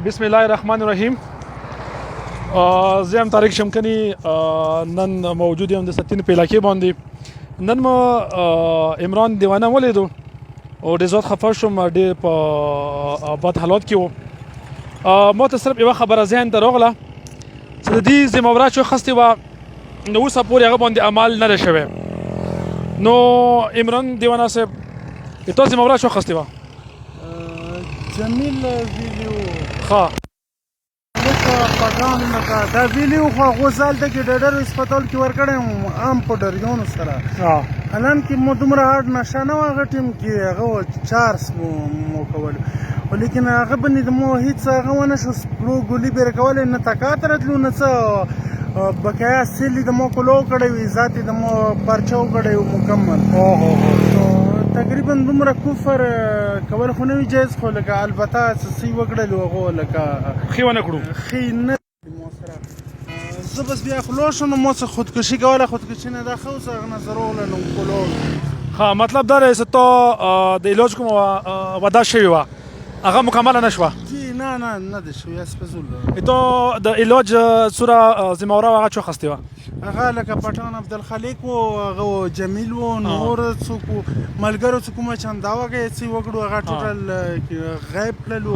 بسم الله الرحمن الرحیم. زه یم طارق شمکنی. نن موجود یم د ستین په علاقې باندې. نن ما عمران دیوانه ولیدو او ډېر زیات خفه شوم. ډېر په بد حالات کې و. ما ته صرف یوه خبره ذهن ته راغله چې د دې زموره چې اخیستې وه نو اوسه پورې هغه باندې عمل نه دی شوی. نو عمران دیوانه صاحب د تا زموره چې اخیستې وه جمیل ویلیو ښه لکه پګان لکه دا ویلیو خو هغو ځال ته کې ډډر هسپتال کې ورکړی وم عام په ډریانو سره. حالانکې مو دومره هارډ نشه نه وه هغه ټیم کې هغه چارس مو کول لیکن هغه باندې د مو هېڅ هغه ونه شو سپرو ګولي بېره کولی نه تکات راتلو نه څه بقایا سیل د مو کلو کړی وي ذات د مو پرچو کړی و مکمل. تقریبا دومره کفر کول خو نه وي جایز خو لکه البته څه وکړلو هغو لکه ښې ونه کړو ښې نه مو سره زه بس بیا خلو شم نو مو څه خودکشي کوله خودکشي نه دا ښه اوس هغه نه زه راغله نو کلو. ها مطلب دا دی چې تا د علاج کومه وعده شوې وه هغه مکمله نه شوه. جی نه ده شوی اسپزول تا د علاج صوره زموره هغه چا اخیستې وه هغه لکه پټان عبدالخلیق و هغه جمیل و نور څوک و ملګرو څه کومه چنده وکړې څه وکړو هغه ټوټل غیب کړلو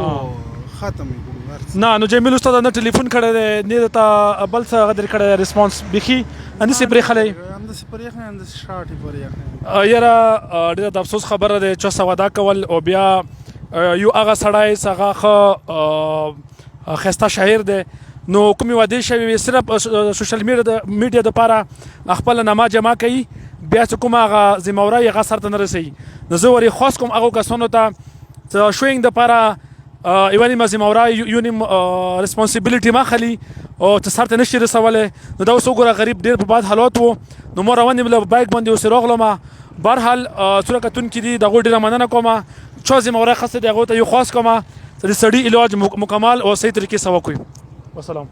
ختم یې کړو. نه نو جمیل استاد نه ټلیفون کړی دی نه درته بل څه هغه درې کړی دی رسپانس بیخي همداسې پرېښلی همداسې پرېښلی همداسې شاټ یې پرېښلی. یاره ډېره د افسوس خبره دی چا څه وعده کول او بیا یو هغه سړی چې هغه ښه ښایسته شاعر دی نو کومې وعدې شوې وي صرف سوشل میډیا دپاره خپله نامه جمع کوي بیا چې کومه هغه زموره یې هغه سر ته نه رسوي. نو زه ورې خواست کوم هغو کسانو ته چې شوینګ دپاره یوه نیمه زموره یو نیم ریسپانسیبلیټي ما خلي او چې سر ته نشي رسولی نو دا اوس وګوره غریب ډېر په بد حالات و نو ما روان یم له بایک باندې اوس راغلم. بهرحال څومره کتونکي دي د هغوی ډېره مننه کومه چا زموره اخیستې دی هغو ته یو خواست کومه چې د سړي علاج مکمل او صحیح طریقې سره وکړي. والسلام.